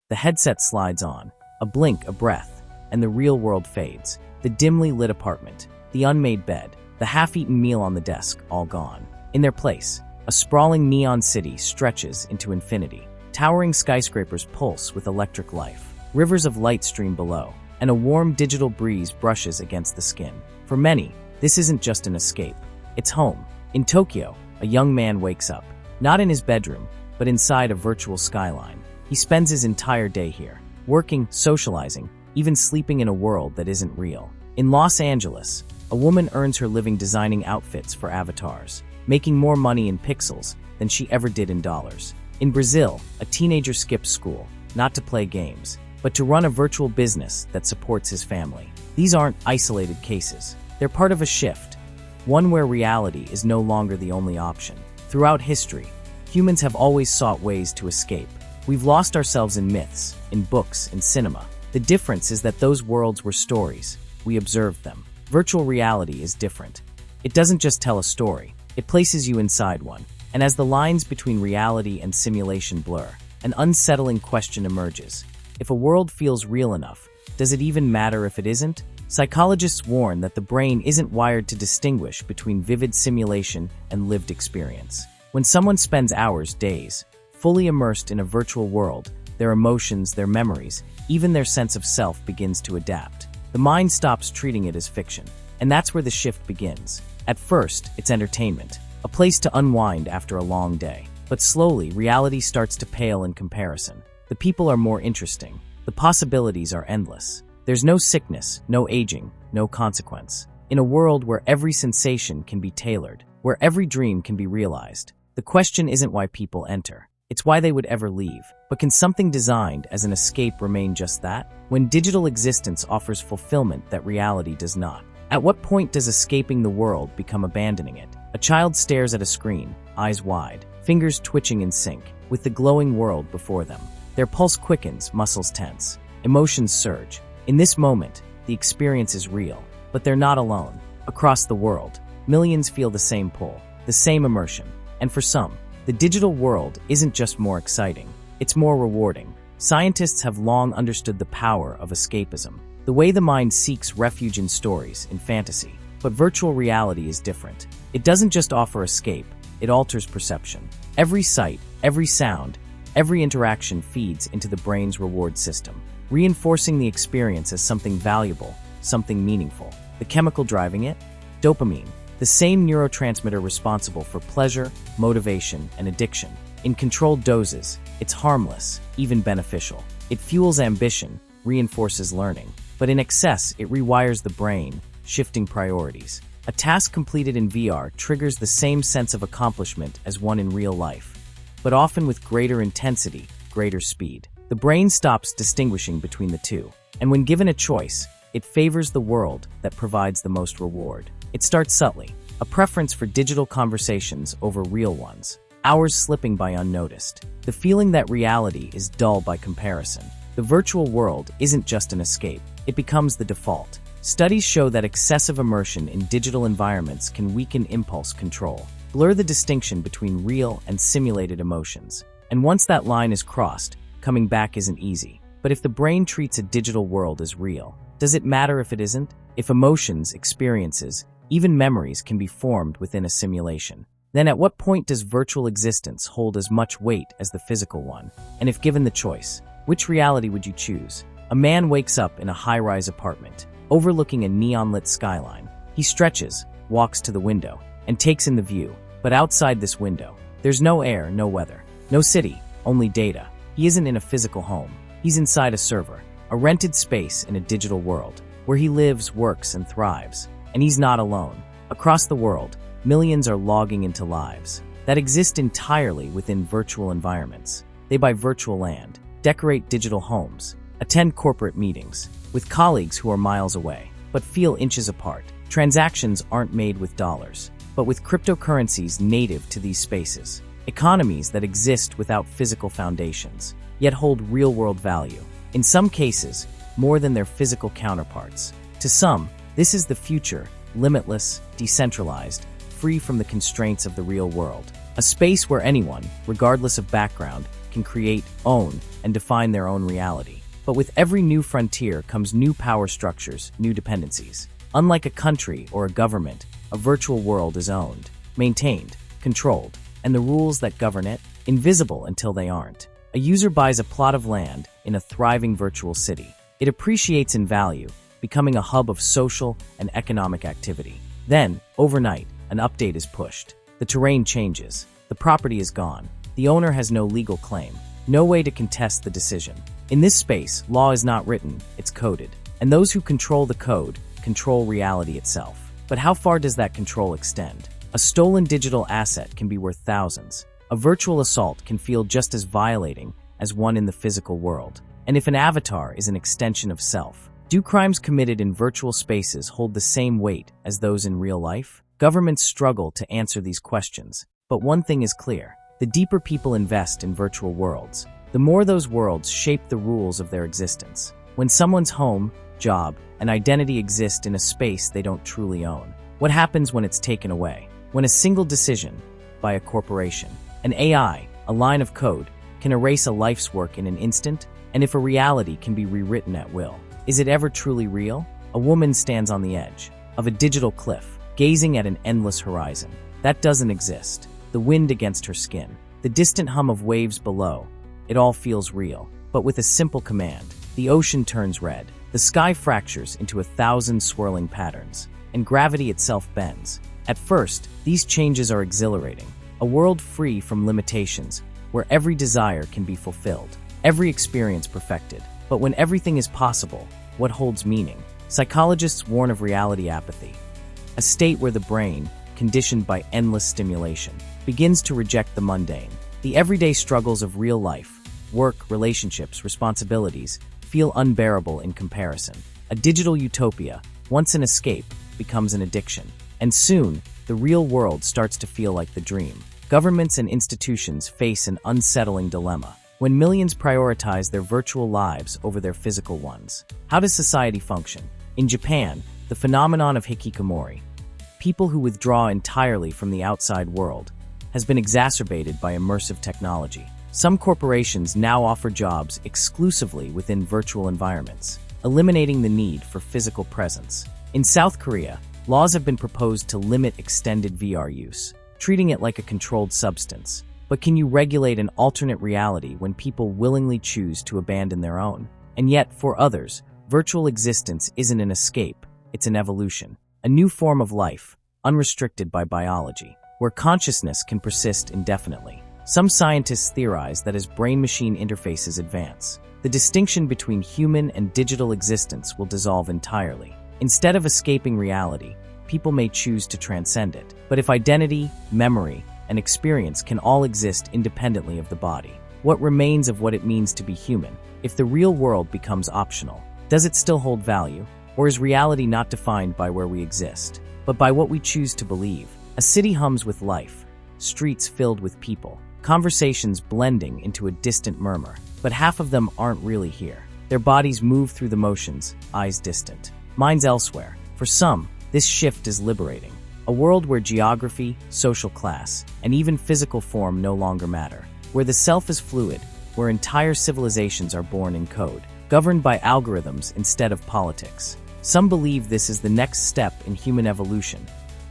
The headset slides on, a blink, a breath, and the real world fades. The dimly lit apartment, the unmade bed, the half-eaten meal on the desk, all gone. In their place, a sprawling neon city stretches into infinity. Towering skyscrapers pulse with electric life. Rivers of light stream below, and a warm digital breeze brushes against the skin. For many, this isn't just an escape. It's home. In Tokyo, a young man wakes up, not in his bedroom, but inside a virtual skyline. He spends his entire day here, working, socializing, even sleeping in a world that isn't real. In Los Angeles, a woman earns her living designing outfits for avatars, making more money in pixels than she ever did in dollars. In Brazil, a teenager skips school, not to play games, but to run a virtual business that supports his family. These aren't isolated cases. They're part of a shift, one where reality is no longer the only option. Throughout history, humans have always sought ways to escape. We've lost ourselves in myths, in books, in cinema. The difference is that those worlds were stories. We observed them. Virtual reality is different. It doesn't just tell a story. It places you inside one. And as the lines between reality and simulation blur, an unsettling question emerges. If a world feels real enough, does it even matter if it isn't? Psychologists warn that the brain isn't wired to distinguish between vivid simulation and lived experience. When someone spends hours, days, fully immersed in a virtual world, their emotions, their memories, even their sense of self begins to adapt. The mind stops treating it as fiction. And that's where the shift begins. At first, it's entertainment, a place to unwind after a long day. But slowly, reality starts to pale in comparison. The people are more interesting. The possibilities are endless. There's no sickness, no aging, no consequence. In a world where every sensation can be tailored, where every dream can be realized, the question isn't why people enter. It's why they would ever leave. But can something designed as an escape remain just that? When digital existence offers fulfillment that reality does not. At what point does escaping the world become abandoning it? A child stares at a screen, eyes wide, fingers twitching in sync with the glowing world before them. Their pulse quickens, muscles tense, emotions surge. In this moment, the experience is real, but they're not alone. Across the world, millions feel the same pull, the same immersion. And for some, the digital world isn't just more exciting, it's more rewarding. Scientists have long understood the power of escapism, the way the mind seeks refuge in stories, in fantasy. But virtual reality is different. It doesn't just offer escape, it alters perception. Every sight, every sound, every interaction feeds into the brain's reward system, reinforcing the experience as something valuable, something meaningful. The chemical driving it? Dopamine, the same neurotransmitter responsible for pleasure, motivation, and addiction. In controlled doses, it's harmless, even beneficial. It fuels ambition, reinforces learning. But in excess, it rewires the brain, shifting priorities. A task completed in VR triggers the same sense of accomplishment as one in real life, but often with greater intensity, greater speed. The brain stops distinguishing between the two, and when given a choice, it favors the world that provides the most reward. It starts subtly, a preference for digital conversations over real ones, hours slipping by unnoticed, the feeling that reality is dull by comparison. The virtual world isn't just an escape, it becomes the default. Studies show that excessive immersion in digital environments can weaken impulse control, blur the distinction between real and simulated emotions. And once that line is crossed, coming back isn't easy. But if the brain treats a digital world as real, does it matter if it isn't? If emotions, experiences, even memories can be formed within a simulation, then at what point does virtual existence hold as much weight as the physical one? And if given the choice, which reality would you choose? A man wakes up in a high-rise apartment, overlooking a neon-lit skyline. He stretches, walks to the window, and takes in the view. But outside this window, there's no air, no weather, no city, only data. He isn't in a physical home. He's inside a server, a rented space in a digital world, where he lives, works, and thrives. And he's not alone. Across the world, millions are logging into lives that exist entirely within virtual environments. They buy virtual land, decorate digital homes, attend corporate meetings with colleagues who are miles away, but feel inches apart. Transactions aren't made with dollars, but with cryptocurrencies native to these spaces. Economies that exist without physical foundations, yet hold real-world value. In some cases, more than their physical counterparts. To some, this is the future, limitless, decentralized, free from the constraints of the real world. A space where anyone, regardless of background, can can create, own, and define their own reality. But with every new frontier comes new power structures, new dependencies. Unlike a country or a government, a virtual world is owned, maintained, controlled, and the rules that govern it, invisible until they aren't. A user buys a plot of land in a thriving virtual city. It appreciates in value, becoming a hub of social and economic activity. Then, overnight, an update is pushed. The terrain changes. The property is gone. The owner has no legal claim, no way to contest the decision. In this space, law is not written, it's coded. And those who control the code control reality itself. But how far does that control extend? A stolen digital asset can be worth thousands. A virtual assault can feel just as violating as one in the physical world. And if an avatar is an extension of self, do crimes committed in virtual spaces hold the same weight as those in real life? Governments struggle to answer these questions. But one thing is clear. The deeper people invest in virtual worlds, the more those worlds shape the rules of their existence. When someone's home, job, and identity exist in a space they don't truly own, what happens when it's taken away? When a single decision, by a corporation, an AI, a line of code, can erase a life's work in an instant? And if a reality can be rewritten at will, is it ever truly real? A woman stands on the edge of a digital cliff, gazing at an endless horizon. That doesn't exist. The wind against her skin, the distant hum of waves below, it all feels real. But with a simple command, the ocean turns red, the sky fractures into 1,000 swirling patterns, and gravity itself bends. At first, these changes are exhilarating. A world free from limitations, where every desire can be fulfilled, every experience perfected. But when everything is possible, what holds meaning? Psychologists warn of reality apathy, a state where the brain, conditioned by endless stimulation, begins to reject the mundane. The everyday struggles of real life, work, relationships, responsibilities, feel unbearable in comparison. A digital utopia, once an escape, becomes an addiction. And soon, the real world starts to feel like the dream. Governments and institutions face an unsettling dilemma. When millions prioritize their virtual lives over their physical ones, how does society function? In Japan, the phenomenon of hikikomori, people who withdraw entirely from the outside world, has been exacerbated by immersive technology. Some corporations now offer jobs exclusively within virtual environments, eliminating the need for physical presence. In South Korea, laws have been proposed to limit extended VR use, treating it like a controlled substance. But can you regulate an alternate reality when people willingly choose to abandon their own? And yet, for others, virtual existence isn't an escape, it's an evolution. A new form of life, unrestricted by biology, where consciousness can persist indefinitely. Some scientists theorize that as brain-machine interfaces advance, the distinction between human and digital existence will dissolve entirely. Instead of escaping reality, people may choose to transcend it. But if identity, memory, and experience can all exist independently of the body, what remains of what it means to be human? If the real world becomes optional, does it still hold value? Or is reality not defined by where we exist, but by what we choose to believe? A city hums with life, streets filled with people, conversations blending into a distant murmur. But half of them aren't really here. Their bodies move through the motions, eyes distant, minds elsewhere. For some, this shift is liberating. A world where geography, social class, and even physical form no longer matter. Where the self is fluid, where entire civilizations are born in code, governed by algorithms instead of politics. Some believe this is the next step in human evolution,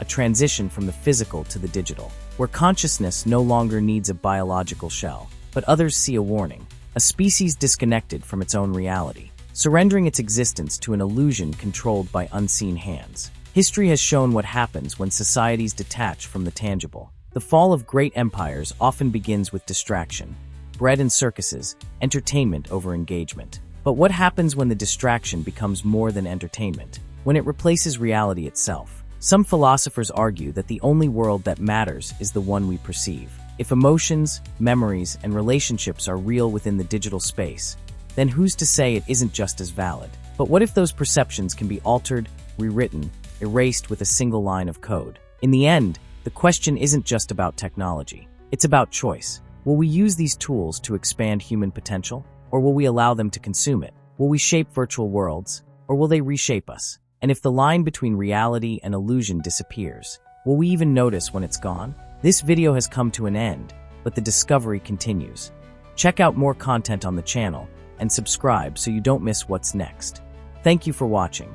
a transition from the physical to the digital, where consciousness no longer needs a biological shell. But others see a warning, a species disconnected from its own reality, surrendering its existence to an illusion controlled by unseen hands. History has shown what happens when societies detach from the tangible. The fall of great empires often begins with distraction, bread and circuses, entertainment over engagement. But what happens when the distraction becomes more than entertainment? When it replaces reality itself? Some philosophers argue that the only world that matters is the one we perceive. If emotions, memories, and relationships are real within the digital space, then who's to say it isn't just as valid? But what if those perceptions can be altered, rewritten, erased with a single line of code? In the end, the question isn't just about technology. It's about choice. Will we use these tools to expand human potential? Or will we allow them to consume it? Will we shape virtual worlds? Or will they reshape us? And if the line between reality and illusion disappears, will we even notice when it's gone? This video has come to an end, but the discovery continues. Check out more content on the channel and subscribe so you don't miss what's next. Thank you for watching.